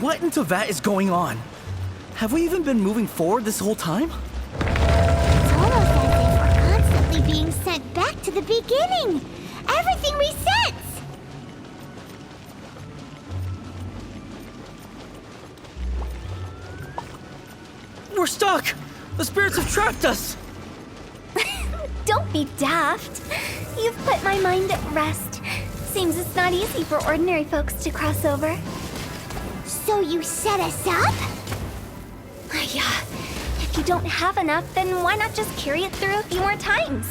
What in Tevat is going on? Have we even been moving forward this whole time? It's almost as if we're constantly being sent back to the beginning. Everything resets. We're stuck! The spirits have trapped us! Don't be daft. You've put my mind at rest. Seems it's not easy for ordinary folks to cross over. So you set us up? Yeah. If you don't have enough, then why not just carry it through a few more times?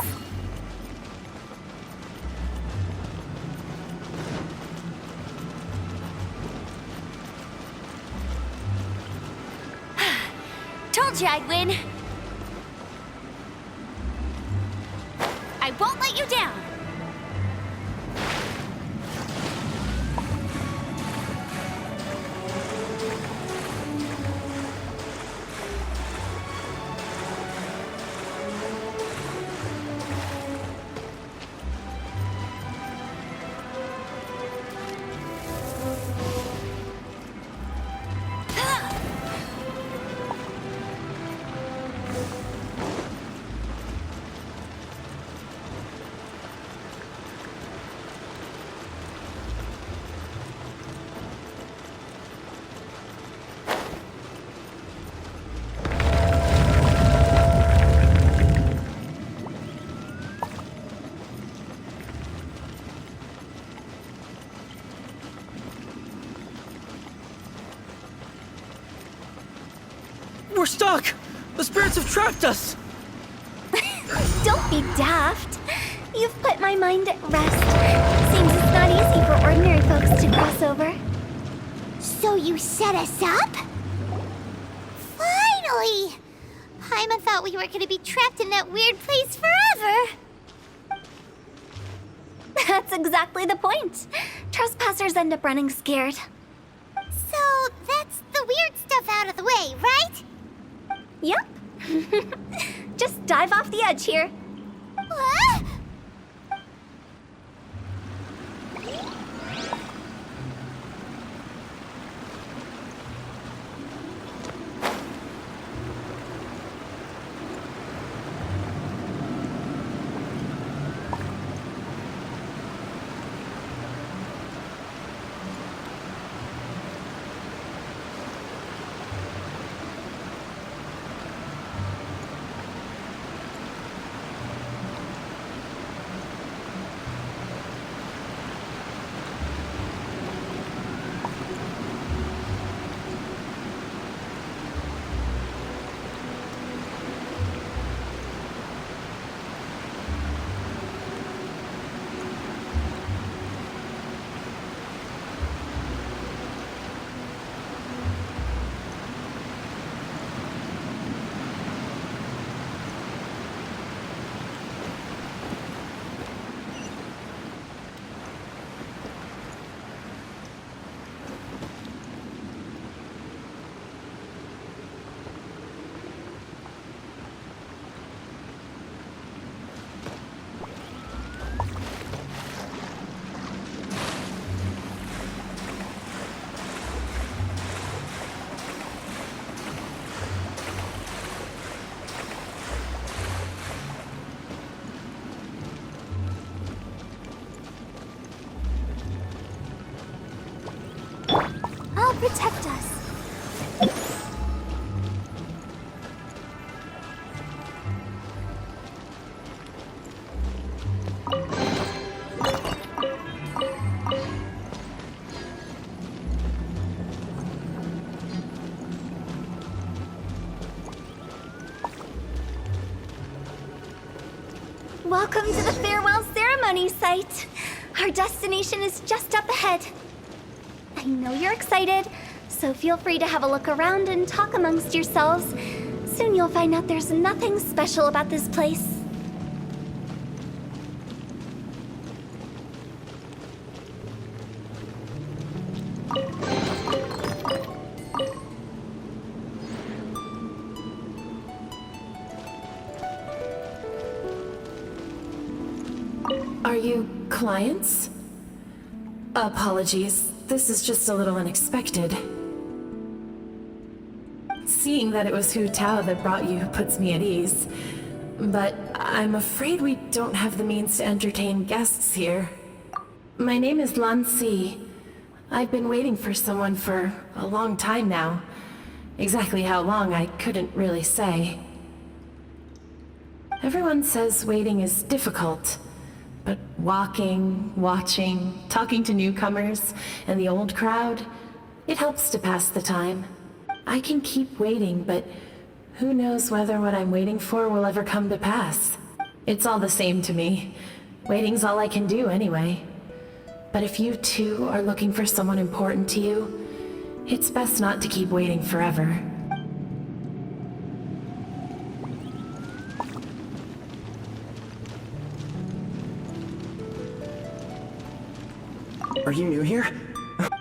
Told you I'd win. I won't let you down. We're stuck! The spirits have trapped us! Don't be daft. You've put my mind at rest. Seems it's not easy for ordinary folks to cross over. So you set us up? Finally! Paimon thought we were gonna be trapped in that weird place forever. That's exactly the point. Trespassers end up running scared. So that's the weird stuff out of the way, right? Yep. Just dive off the edge here. What? Protect us. Welcome to the farewell ceremony site. Our destination is just up ahead. I know you're excited, so feel free to have a look around and talk amongst yourselves. Soon you'll find out there's nothing special about this place. Are you clients? Apologies, this is just a little unexpected. Seeing that it was Hu Tao that brought you puts me at ease. But I'm afraid we don't have the means to entertain guests here. My name is Lan Si. I've been waiting for someone for a long time now. Exactly how long, I couldn't really say. Everyone says waiting is difficult. But walking, watching, talking to newcomers, and the old crowd, it helps to pass the time. I can keep waiting, but who knows whether what I'm waiting for will ever come to pass. It's all the same to me. Waiting's all I can do anyway. But if you too are looking for someone important to you, it's best not to keep waiting forever. Are you new here?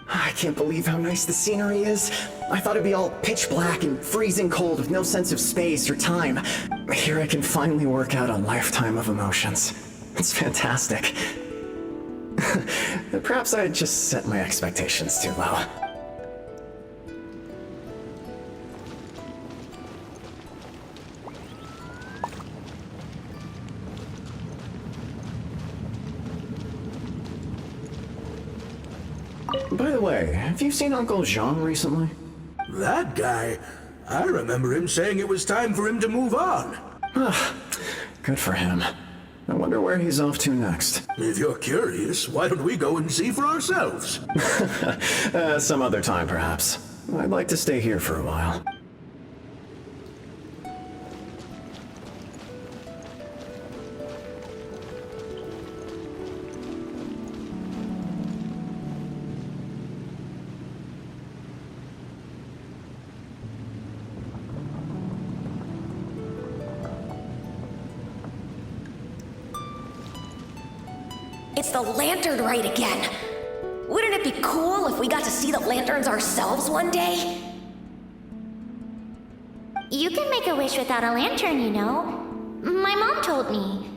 I can't believe how nice the scenery is. I thought it'd be all pitch black and freezing cold with no sense of space or time. Here I can finally work out a lifetime of emotions. It's fantastic. Perhaps I just set my expectations too low. By the way, have you seen Uncle Jean recently? That guy? I remember him saying it was time for him to move on. Good for him. I wonder where he's off to next. If you're curious, why don't we go and see for ourselves? Some other time, perhaps. I'd like to stay here for a while. It's the lantern rite again. Wouldn't it be cool if we got to see the lanterns ourselves one day? You can make a wish without a lantern, you know. My mom told me.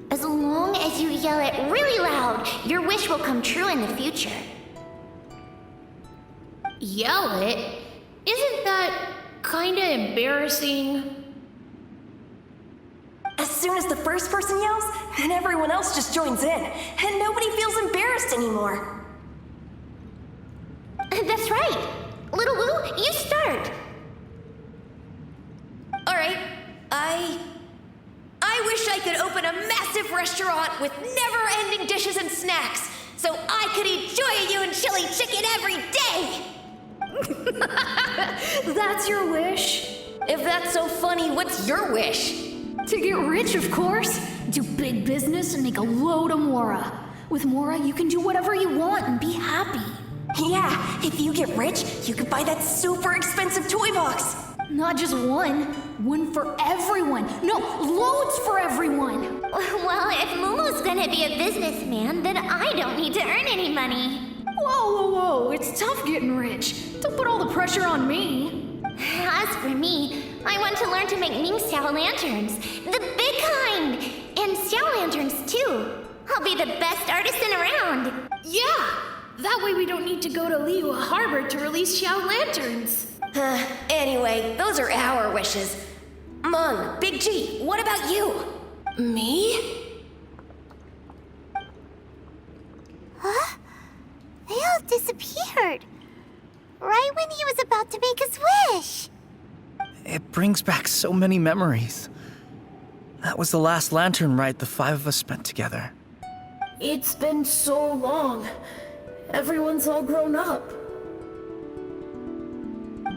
As long as you yell it really loud, your wish will come true in the future. Yell it? Isn't that kinda embarrassing? As soon as the first person yells, then everyone else just joins in, and nobody feels embarrassed anymore. That's right. Little Wu, you start. Alright, I wish I could open a massive restaurant with never-ending dishes and snacks, so I could eat Joy and chili chicken every day! That's your wish? If that's so funny, what's your wish? To get rich, of course. Do big business and make a load of Mora. With Mora, you can do whatever you want and be happy. Yeah, if you get rich, you could buy that super expensive toy box. Not just one. One for everyone. No, loads for everyone. Well, if Momo's gonna be a businessman, then I don't need to earn any money. Whoa, whoa, whoa. It's tough getting rich. Don't put all the pressure on me. As for me, I want to learn to make Ming Xiao lanterns. The big kind! And Xiao lanterns, too. I'll be the best artisan around. Yeah! That way we don't need to go to Liyue Harbor to release Xiao lanterns. Anyway, those are our wishes. Mung, Big G, what about you? Me? Huh? They all disappeared. Right when he was about to make his wish. It brings back so many memories. That was the last lantern rite the five of us spent together. It's been so long. Everyone's all grown up.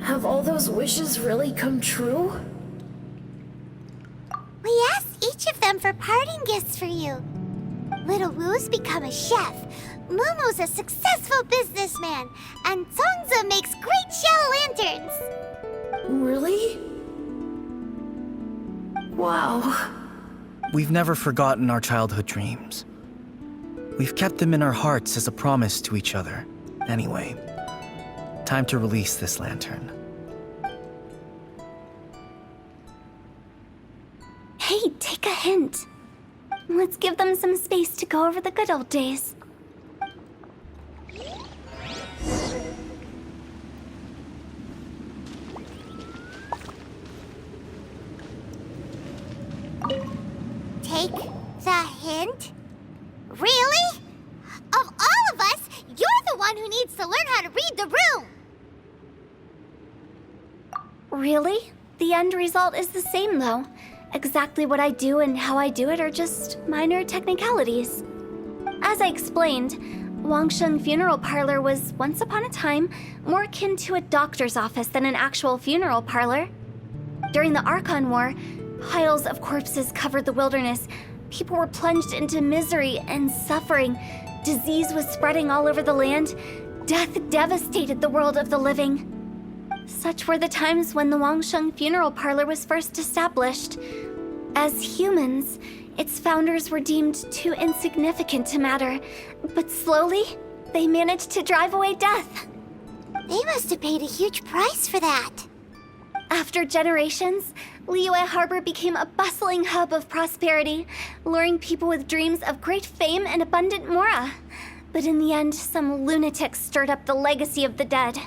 Have all those wishes really come true? We asked each of them for parting gifts for you. Little Wu's become a chef. Momo's a successful businessman. And Zongzi makes great shell lanterns. Really? Wow. We've never forgotten our childhood dreams. We've kept them in our hearts as a promise to each other. Anyway, time to release this lantern. Hey, take a hint. Let's give them some space to go over the good old days. didn't. Really? Of all of us, you're the one who needs to learn how to read the room. Really? The end result is the same, though. Exactly what I do and how I do it are just minor technicalities. As I explained, Wangsheng Funeral Parlor was, once upon a time, more akin to a doctor's office than an actual funeral parlor. During the Archon War, piles of corpses covered the wilderness. People were plunged into misery and suffering. Disease was spreading all over the land. Death devastated the world of the living. Such were the times when the Wangsheng Funeral Parlor was first established. As humans, its founders were deemed too insignificant to matter, but slowly, they managed to drive away death. They must have paid a huge price for that. After generations, Liyue Harbor became a bustling hub of prosperity, luring people with dreams of great fame and abundant mora. But in the end, some lunatics stirred up the legacy of the dead.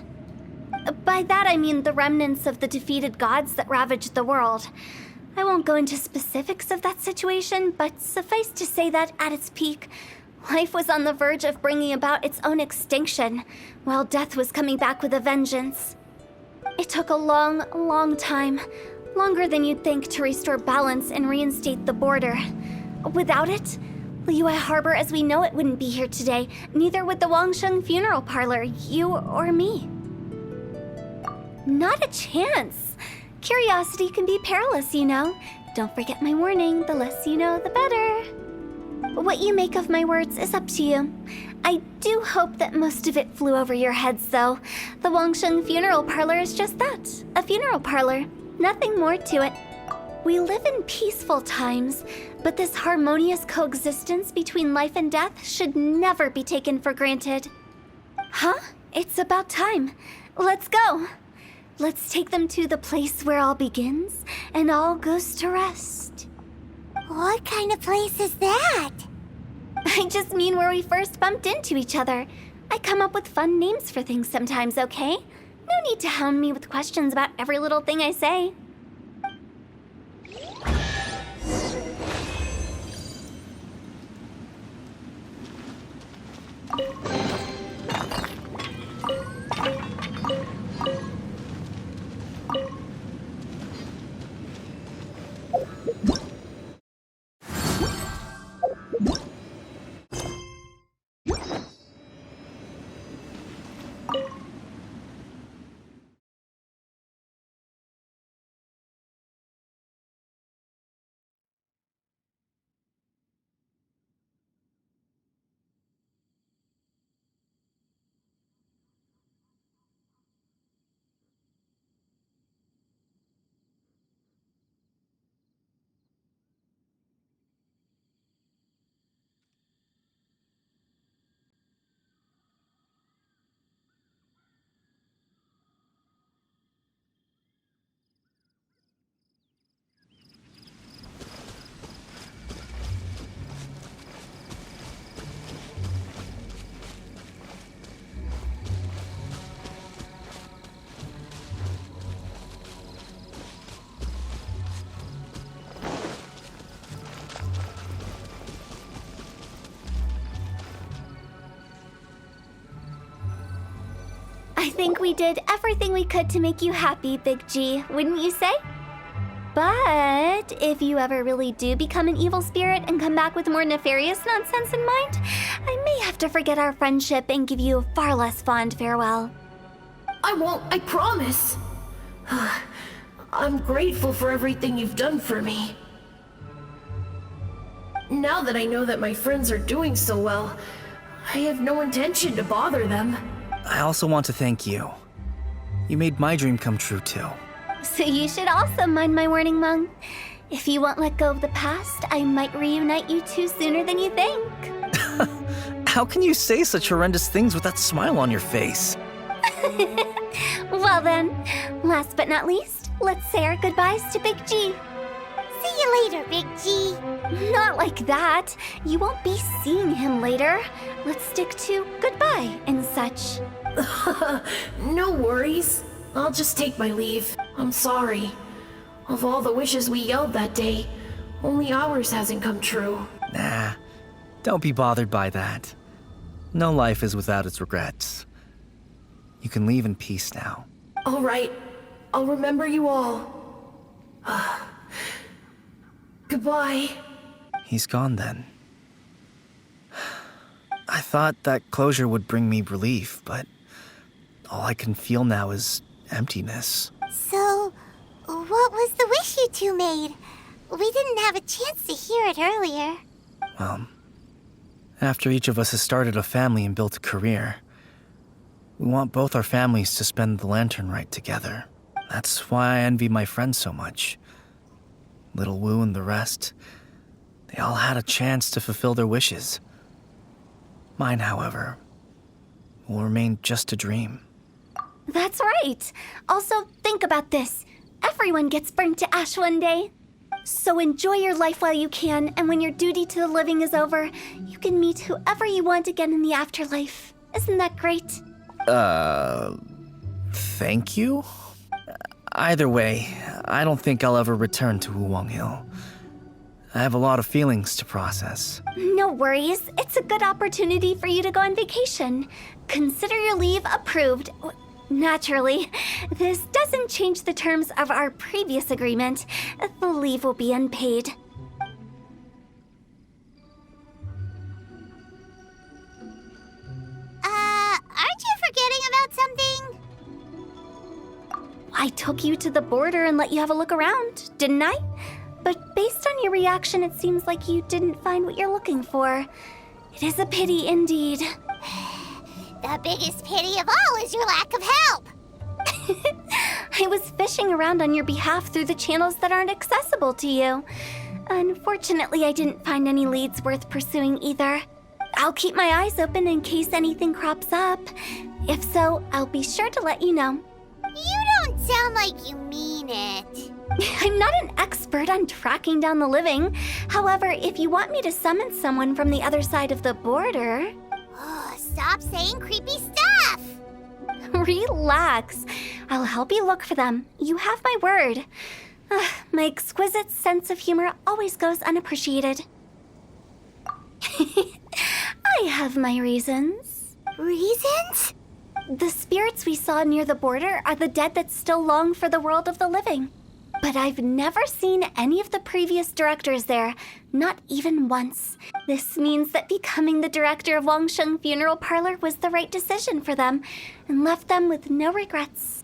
By that I mean the remnants of the defeated gods that ravaged the world. I won't go into specifics of that situation, but suffice to say that at its peak, life was on the verge of bringing about its own extinction, while death was coming back with a vengeance. It took a long, long time, longer than you'd think, to restore balance and reinstate the border. Without it, Liyue Harbor as we know it wouldn't be here today, neither would the Wangsheng Funeral Parlor, you or me. Not a chance. Curiosity can be perilous, you know. Don't forget my warning, the less you know, the better. What you make of my words is up to you. I do hope that most of it flew over your heads, though. The Wangsheng Funeral Parlor is just that, a funeral parlor. Nothing more to it. We live in peaceful times, but this harmonious coexistence between life and death should never be taken for granted. Huh? It's about time. Let's go. Let's take them to the place where all begins and all goes to rest. What kind of place is that? I just mean where we first bumped into each other. I come up with fun names for things sometimes, okay? No need to hound me with questions about every little thing I say. I think we did everything we could to make you happy, Big G, wouldn't you say? But if you ever really do become an evil spirit and come back with more nefarious nonsense in mind, I may have to forget our friendship and give you a far less fond farewell. I won't, I promise. I'm grateful for everything you've done for me. Now that I know that my friends are doing so well, I have no intention to bother them. I also want to thank you. You made my dream come true, too. So you should also mind my warning, Mung. If you won't let go of the past, I might reunite you two sooner than you think. How can you say such horrendous things with that smile on your face? Well then, last but not least, let's say our goodbyes to Big G. See you later, Big G. Not like that. You won't be seeing him later. Let's stick to goodbye and such. No worries. I'll just take my leave. I'm sorry. Of all the wishes we yelled that day, only ours hasn't come true. Nah, Don't be bothered by that. No life is without its regrets. You can leave in peace now. All right. I'll remember you all. Goodbye. He's gone then. I thought that closure would bring me relief, but all I can feel now is emptiness. So, what was the wish you two made? We didn't have a chance to hear it earlier. Well, after each of us has started a family and built a career, we want both our families to spend the Lantern Rite together. That's why I envy my friends so much. Little Wu and the rest, they all had a chance to fulfill their wishes. Mine, however, will remain just a dream. That's right. Also, think about this. Everyone gets burnt to ash one day. So enjoy your life while you can, and when your duty to the living is over, you can meet whoever you want again in the afterlife. Isn't that great? Thank you? Either way, I don't think I'll ever return to Wuwang Hill. I have a lot of feelings to process. No worries. It's a good opportunity for you to go on vacation. Consider your leave approved. Naturally, this doesn't change the terms of our previous agreement. The leave will be unpaid. Aren't you forgetting about something? I took you to the border and let you have a look around, didn't I? But based on your reaction, it seems like you didn't find what you're looking for. It is a pity indeed. The biggest pity of all is your lack of help. I was fishing around on your behalf through the channels that aren't accessible to you. Unfortunately, I didn't find any leads worth pursuing either. I'll keep my eyes open in case anything crops up. If so, I'll be sure to let you know. You don't sound like you mean it. I'm not an expert on tracking down the living. However, if you want me to summon someone from the other side of the border... Oh, stop saying creepy stuff. Relax. I'll help you look for them. You have my word. My exquisite sense of humor always goes unappreciated. I have my reasons. Reasons? The spirits we saw near the border are the dead that still long for the world of the living. But I've never seen any of the previous directors there, not even once. This means that becoming the director of Wangsheng Funeral Parlor was the right decision for them, and left them with no regrets.